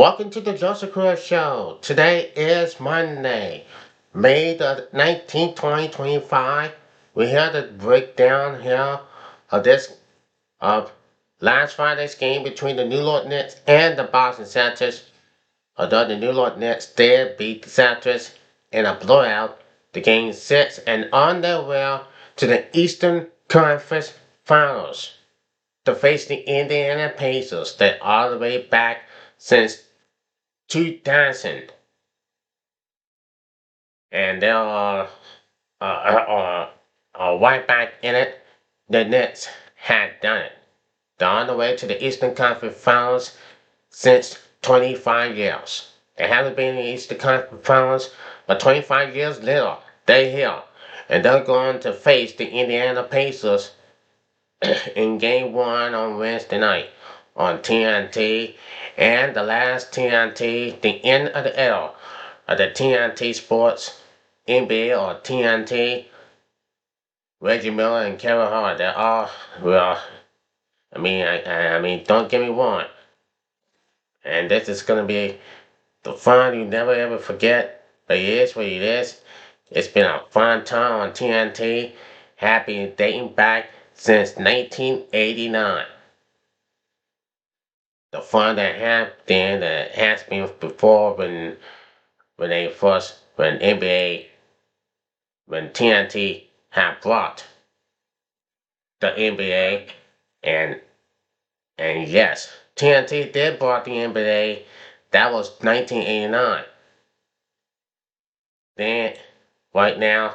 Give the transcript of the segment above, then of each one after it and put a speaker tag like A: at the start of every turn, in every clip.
A: Welcome to the Joseph Cruz Show. Today is Monday, May the 19th, 2025. We're here to break down here of last Friday's game between the New York Knicks and the Boston Celtics. Although the New York Knicks did beat the Celtics in a blowout, the game 6 and on their way to the Eastern Conference Finals to face the Indiana Pacers that all the way back since 2000, and they are right back in it. The Knicks had done it. They're on the way to the Eastern Conference Finals since 25 years. They haven't been in the Eastern Conference Finals, but 25 years later, they're here. And they're going to face the Indiana Pacers in Game 1 on Wednesday night on TNT. And the last TNT, the end of the era of the TNT Sports, NBA or TNT, Reggie Miller and Kevin Hart, they're all, well, I mean, don't get me wrong. And this is going to be the fun you never ever forget. But it is what it is. It's been a fun time on TNT. Happy dating back since 1989. The fun that happened that has been before when when TNT had brought the NBA, and yes, TNT did brought the NBA. That was 1989. Then right now,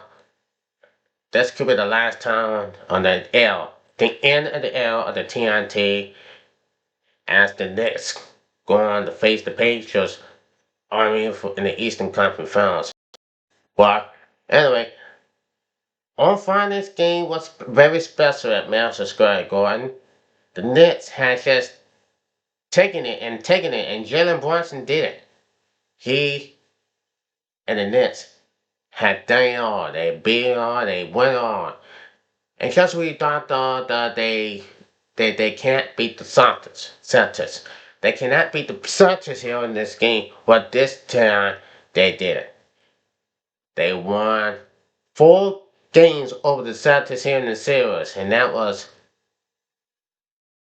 A: this could be the last time on the end of the L of the TNT, as the Knicks go on to face the Pacers in the Eastern Conference Finals. Well, anyway, on Friday's game was very special at Madison Square Garden. The Knicks had just taken it, and Jalen Brunson did it. He and the Knicks had done it all. They beat it all. They went on. And just we thought that they can't beat the Celtics. They cannot beat the Celtics here in this game, but this time they did it. They won 4 games over the Celtics here in the series, and that was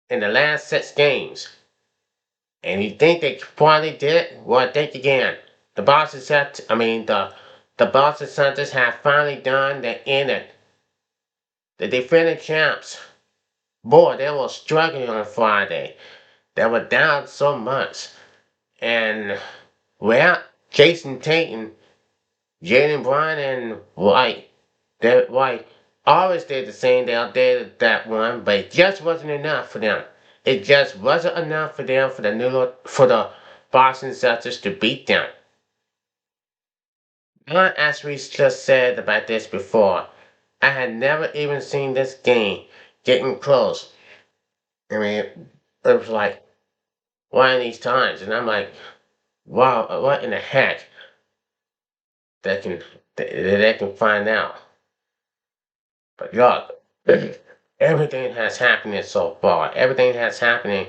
A: in the last 6 games. And you think they finally did it? Well, think again. The Boston Celtics, the Boston Celtics have finally done the end. The defending champs. Boy, they were struggling on Friday. They were down so much. And without Jason Tatum, Jalen Brown and White always did the same. They did that one, but it just wasn't enough for them. It just wasn't enough for them for the Boston Celtics to beat them. As we just said about this before, I had never even seen this game getting close. I mean, it was like one of these times, and I'm like, wow, what in the heck that they can find out? But look, everything has happening so far. Everything has happening.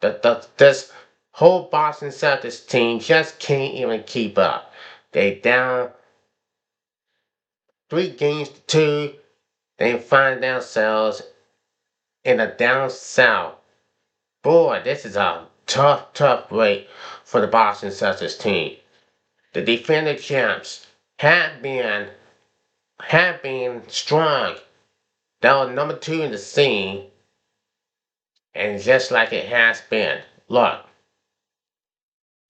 A: This whole Boston Celtics team just can't even keep up. They down 3 games to 2. They find themselves in a down south. Boy, this is a tough break for the Boston Celtics team. The defending champs have been strong. They were number 2 in the scene, and just like it has been. Look,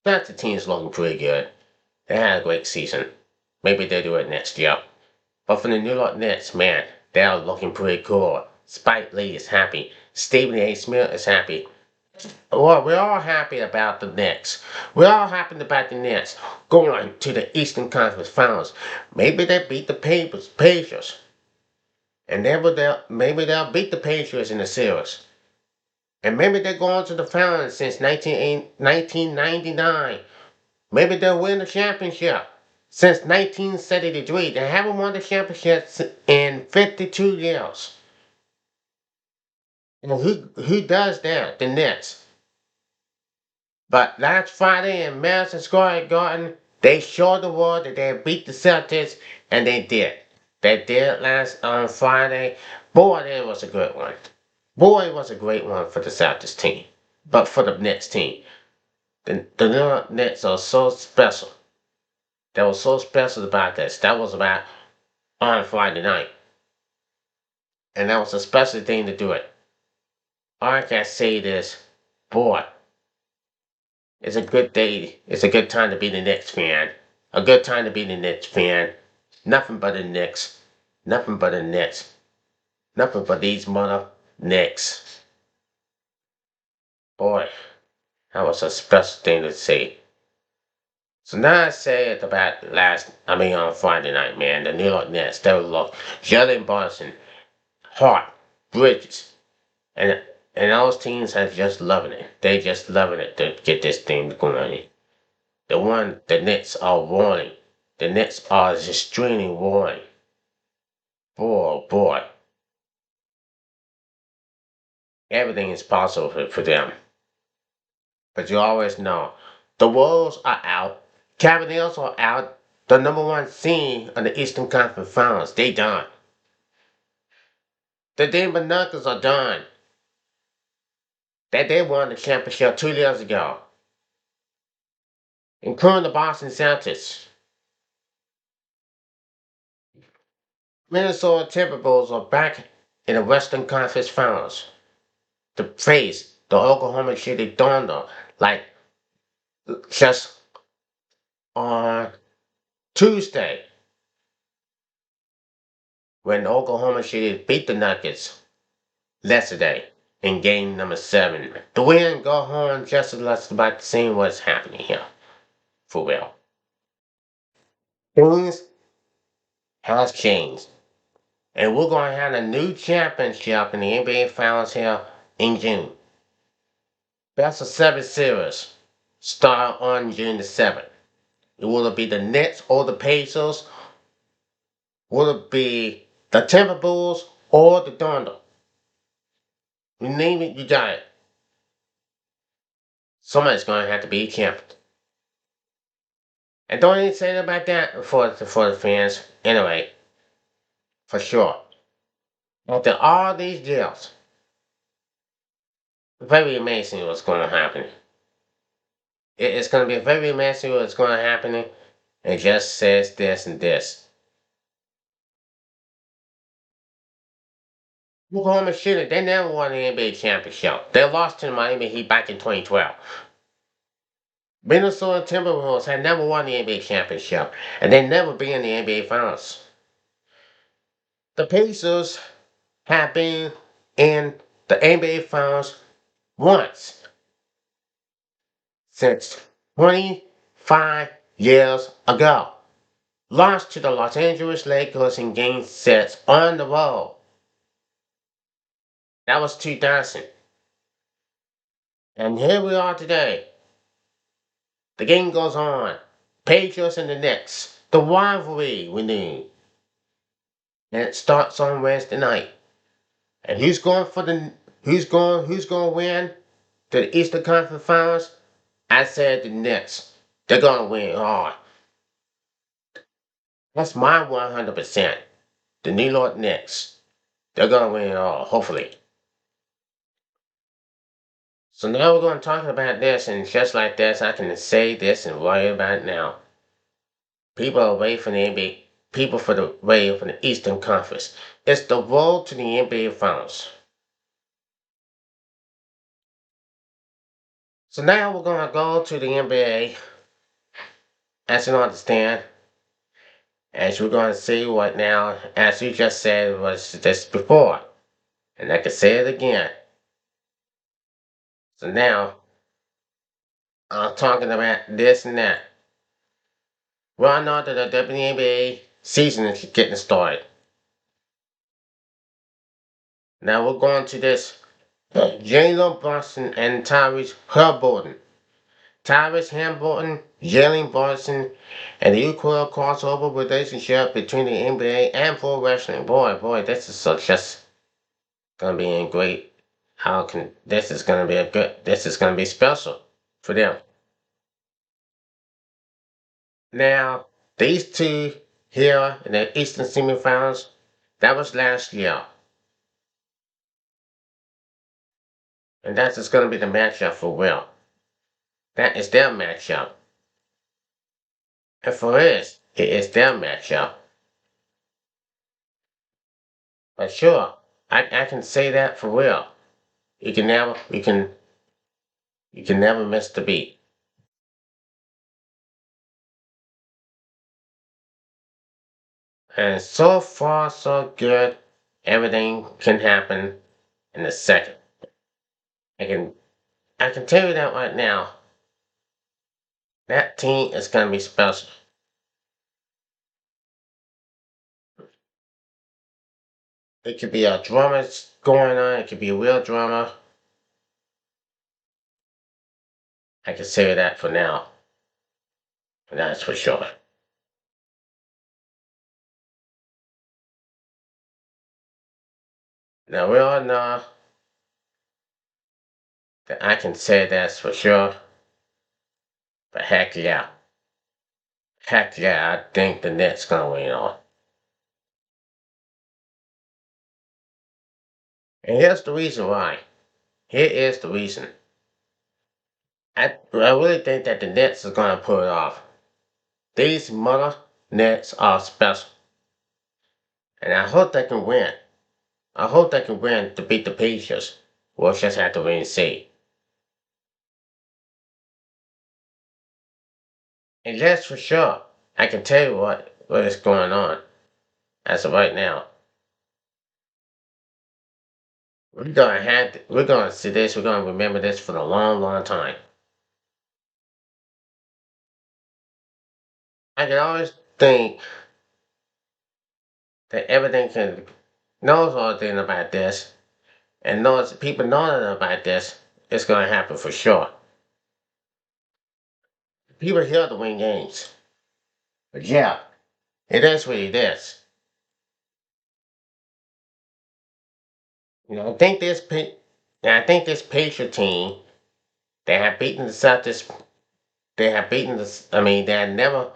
A: the team's looking pretty good. They had a great season. Maybe they'll do it next year. But for the New York Knicks, man, they're looking pretty cool. Spike Lee is happy. Stephen A. Smith is happy. Well, we're all happy about the Knicks. We're all happy about the Knicks going to the Eastern Conference Finals. Maybe they beat the Pacers. And maybe they'll beat the Patriots in the series. And maybe they're going to the finals since 1999. Maybe they'll win the championship. Since 1973, they haven't won the championship in 52 years. And who does that? The Knicks. But last Friday in Madison Square Garden, they showed the world that they beat the Celtics, and they did. They did last on Friday. Boy, it was a good one. Boy, it was a great one for the Celtics team. But for the Knicks team, the New York Knicks are so special. They were so special about this. That was about on Friday night. And that was a special thing to do it. All I can say this, boy, it's a good day. It's a good time to be the Knicks fan. A good time to be the Knicks fan. Nothing but the Knicks. Nothing but the Knicks. Nothing but these mother Knicks. Boy, that was a special thing to see. So now I say it about on Friday night, man. The New York Knicks, they were lost. Jalen Brunson, Hart, Bridges, and and those teams are just loving it. They just loving it to get this thing going. The Knicks are warning. The Knicks are extremely warning. Boy, oh boy, everything is possible for them. But you always know, the Wolves are out. Cavaliers are out. The number one seed of the Eastern Conference Finals, they done. The Denver Nuggets are done. They won the championship 2 years ago, including the Boston Celtics. Minnesota Timberwolves are back in the Western Conference Finals to face the Oklahoma City Thunder like just on Tuesday when Oklahoma City beat the Nuggets yesterday in game number 7. The win go home just as much about seeing what's happening here for real. Things has changed. And we're going to have a new championship in the NBA Finals here in June. Best of 7 series start on June the 7th. It will be the Nets or the Pacers? Will it be the Timberwolves or the Thunder? You name it, you got it. Somebody's going to have to be a champion. And don't even say about that for the fans. Anyway, for sure. After all these deals, very amazing what's going to happen. It's going to be very amazing what's going to happen. It just says this and this. Oklahoma City, they never won the NBA championship. They lost to the Miami Heat back in 2012. Minnesota Timberwolves had never won the NBA championship, and they never been in the NBA Finals. The Pacers have been in the NBA Finals once since 25 years ago. Lost to the Los Angeles Lakers in Game 6 on the road. That was 2000. And here we are today. The game goes on. Patriots and the Knicks. The rivalry renewed. And it starts on Wednesday night. And who's going to win the Eastern Conference Finals? I said the Knicks. They're going to win hard. That's my 100%. The New York Knicks. They're going to win hard, hopefully. So now we're going to talk about this, and just like this, I can say this and worry about it now. People are away from the NBA. People for the way from the Eastern Conference. It's the road to the NBA Finals. So now we're going to go to the NBA. As you understand, as we're going to see what now, as you just said, was this before. And I can say it again. So now, I'm talking about this and that. Well, I know that the WNBA season is getting started. Now we're going to this Jalen Brunson and Tyrese Halliburton. Tyrese Halliburton, Jalen Brunson, and the equal crossover relationship between the NBA and pro wrestling. Boy, this is so just gonna be a great. How can this is gonna be a good? This is gonna be special. for them. Now, these two here in the Eastern semifinals, that was last year. And that's just going to be the matchup for Will. That is their matchup. And for us, it is their matchup. But sure, I can say that for real. You can never miss the beat. And so far so good. Everything can happen in a second. I can I can tell you that right now. That team is gonna be special. It could be a drama going on, it could be a real drama. I can say that for now. That's for sure. Now we all know that I can say that's for sure. But heck yeah. Heck yeah, I think the Nets gonna win on. And here's the reason why. Here is the reason. I really think that the Nets are gonna pull it off. These mother Nets are special. And I hope they can win. I hope they can win to beat the Patriots. We'll just have to wait and see. And that's for sure. I can tell you what is going on as of right now. We're gonna see this, we're gonna remember this for a long, long time. I can always think that everything can knows all the thing about this and knows people knowing about this, it's gonna happen for sure. People here to win games. But yeah, it is what it is. You know, I think this Patriot team, they have beaten the Celtics. They have beaten the. I mean, they have never.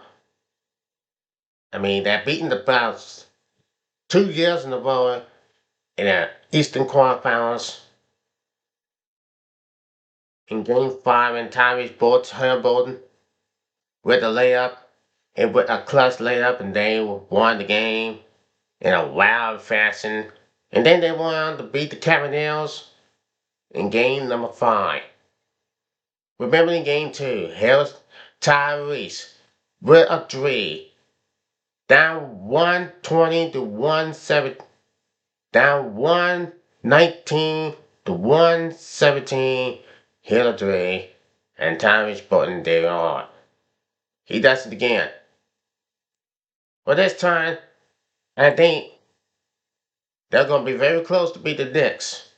A: I mean, they have beaten the Browns 2 years in a row in the Eastern quarterfinals in Game 5 and Tyrese Haliburton with a layup and with a clutch layup, and they won the game in a wild fashion. And then they went on to beat the Cavaliers in Game number 5. Remember in Game 2, here's Tyrese with a three, down 120 to 117, down 119 to 117, hit a three, and Tyrese button there on. He does it again. But this time, I think they're going to be very close to beat the Knicks.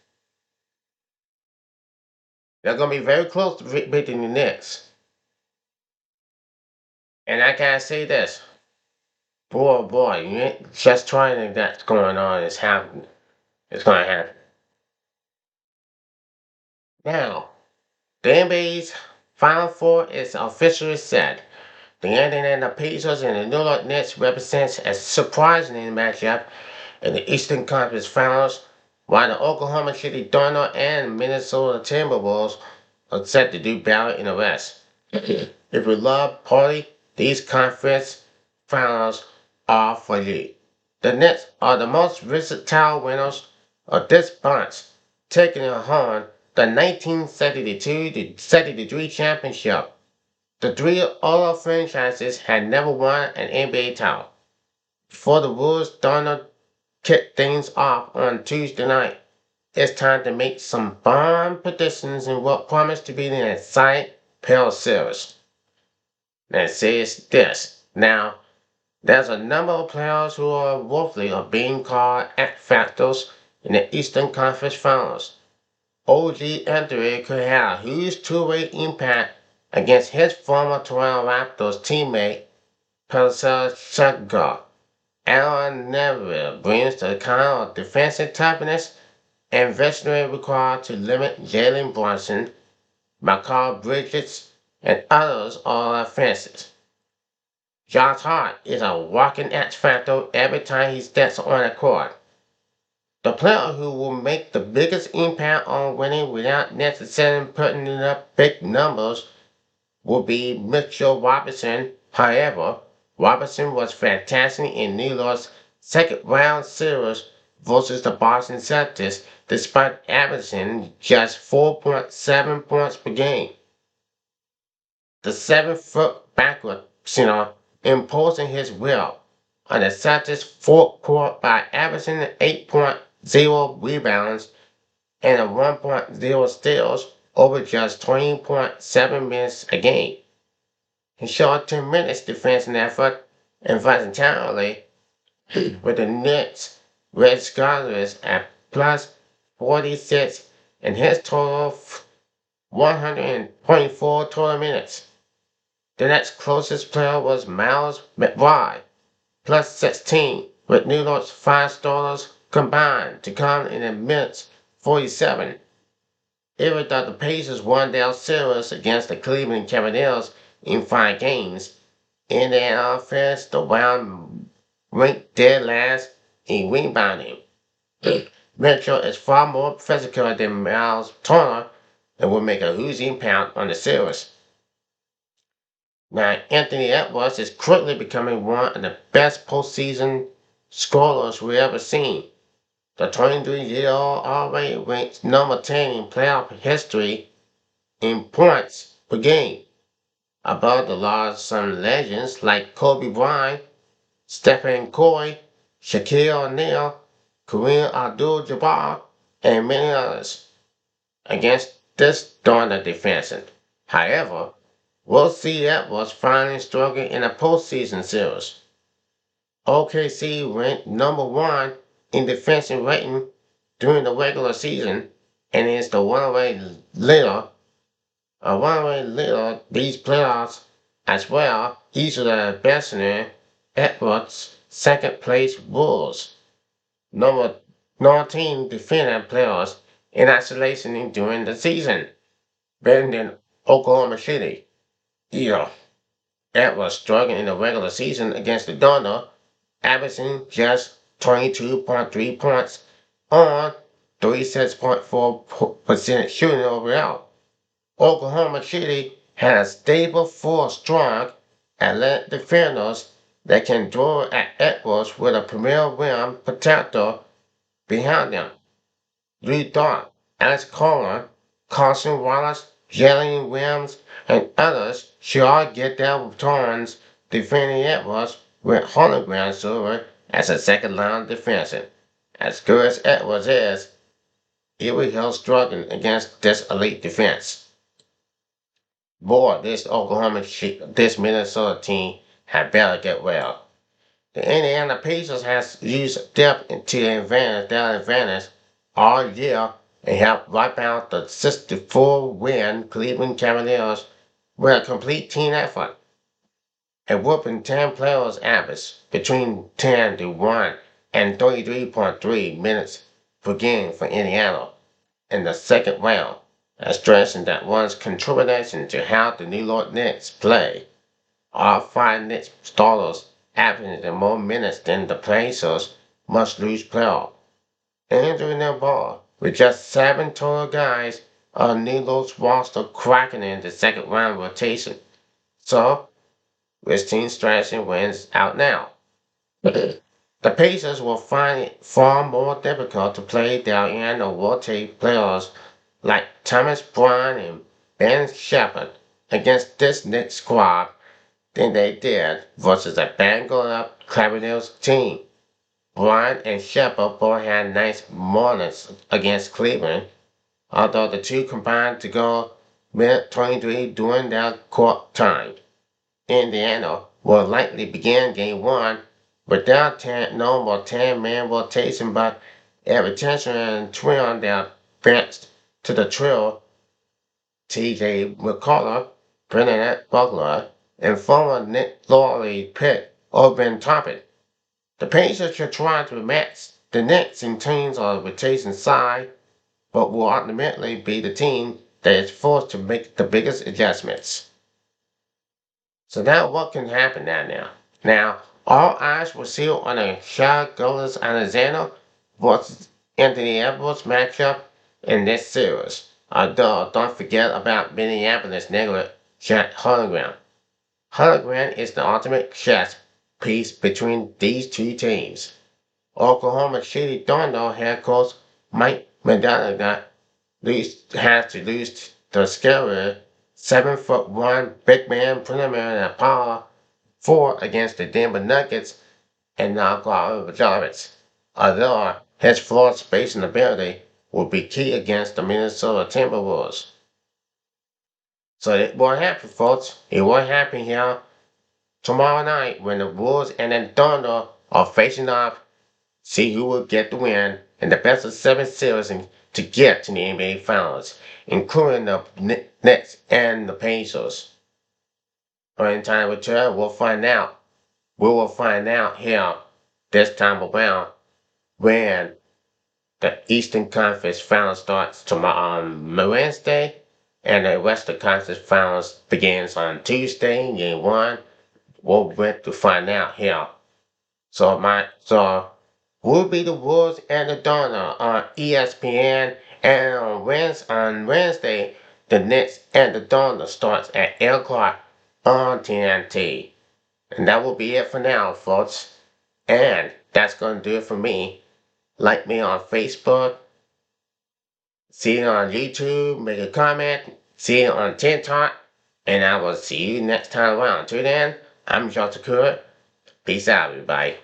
A: They're going to be very close to beating the Knicks. And I gotta say this. Boy, oh boy, you ain't just trying that's going on is happening. It's gonna happen. Now, the NBA's Final Four is officially set. The Indiana Pacers and the New York Knicks represents a surprising matchup in the Eastern Conference Finals, while the Oklahoma City Thunder and Minnesota Timberwolves are set to do battle in the West. If you love party, these conference finals are for you. The Nets are the most versatile winners of this bunch, taking home the 1972 to 73 championship. The three other franchises had never won an NBA title. Before the Wolves Thunder kicked things off on Tuesday night, it's time to make some bomb predictions in what promised to be an exciting playoff series. That says this. Now, there's a number of players who are worthy of being called X factors in the Eastern Conference Finals. OG Anthony could have a huge two-way impact against his former Toronto Raptors teammate Pascal Siakam. Aaron Neville brings the kind of defensive toughness and veterancy required to limit Jalen Brunson. McCall Bridges, and others all offenses. Josh Hart is a walking X factor every time he steps on the court. The player who will make the biggest impact on winning without necessarily putting up big numbers will be Mitchell Robinson. However, Robinson was fantastic in New York's second round series versus the Boston Celtics despite averaging just 4.7 points per game. The 7-foot backward center imposing his will on the Celtics' fourth court by averaging 8.0 rebounds and a 1.0 steals over just 20.7 minutes a game. He showed tremendous defensive effort and versatility with the Knicks Red Scarlets at plus 46 and his total of 124 total minutes. The next closest player was Miles McBride, plus 16, with New York's 5 starters combined to come in at minutes 47. Even though the Pacers won their series against the Cleveland Cavaliers in 5 games, in their offense, the Wild ranked dead last in rebounding. Mitchell is far more physical than Miles Turner and will make a huge impact on the series. Now, Anthony Edwards is quickly becoming one of the best postseason scorers we've ever seen. The 23-year-old already ranks number 10 in playoff history in points per game, above the large some legends like Kobe Bryant, Stephen Curry, Shaquille O'Neal, Kareem Abdul-Jabbar, and many others. Against this dominant defense, however, we'll see Edwards finally struggling in a postseason series. OKC ranked number 1 in defensive rating during the regular season and is the runaway leader these playoffs as well, easily besting Edwards' second place Bulls, number 19 defending players in isolation during the season, better than Oklahoma City. Yeah, Edwards struggling in the regular season against the Thunder, averaging just 22.3 points on 36.4% shooting overall. Oklahoma City has stable, full, strong, athletic defenders that can draw at Edwards with a premier rim protector behind them. Lou Dort, Alex Collins, Carson Wallace, Jalen Williams, and others should all get their turns defending Edwards with hologram server as a second line defensive. As good as Edwards is, he will be struggling against this elite defense. Boy, this Minnesota team had better get well. The Indiana Pacers has used depth to their advantage all year and helped wipe out the 64-win Cleveland Cavaliers with a complete team effort. A whooping 10 players average between 10 to 1 and 33.3 minutes per game for Indiana in the second round, stressing that one's contribution to how the New York Knicks play. All 5 Knicks starters averaging more minutes than the Pacers must lose playoff. Andrew their ball with just 7 total guys on New York's roster cracking in the second round rotation. So, which team strategy wins out now? The Pacers will find it far more difficult to play their end or rotate players like Thomas Bryant and Ben Shepherd against this Knicks squad than they did versus a banged up Cavaliers team. Bryant and Shepherd both had nice mornings against Cleveland, although the two combined to go minute 23 during their court time. Indiana will likely begin game 1 without no more 10-man rotation but a retention and twin on their bench to the trio T.J. McCullough, Brennan Butler, and former Nick Lowry pick Oben Toppin. The Pacers should try to match the Knicks in terms of rotation side, but will ultimately be the team that is forced to make the biggest adjustments. So now what can happen now? Now, all eyes will see on a Shaq Gillis Alexander versus Anthony Edwards matchup in this series. Although, don't forget about Minneapolis negative Jack Hologram. Hologram is the ultimate chess piece between these two teams. Oklahoma City Thunder head coach Mike Medalla has to lose the scary 7'1" big man preliminary at power 4 against the Denver Nuggets and knock out the Giants. Although his floor space and ability will be key against the Minnesota Timberwolves. So it will happen, folks. It will happen here tomorrow night when the Wolves and the Thunder are facing off. See who will get the win in the best of 7 series to get to the NBA Finals, including the Knicks and the Pacers. In time return, we'll find out. We will find out here this time around when the Eastern Conference Finals starts tomorrow on Wednesday, and the Western Conference Finals begins on Tuesday, Game 1. We'll wait to find out here. So will be the Wolves and the Thunder on ESPN, and on Wednesday, the Knicks and the Thunder starts at 8 o'clock on TNT. And that will be it for now, folks. And that's going to do it for me. Like me on Facebook, see you on YouTube, make a comment, see you on TikTok, and I will see you next time around. Till then, I'm John Takura. Peace out, everybody.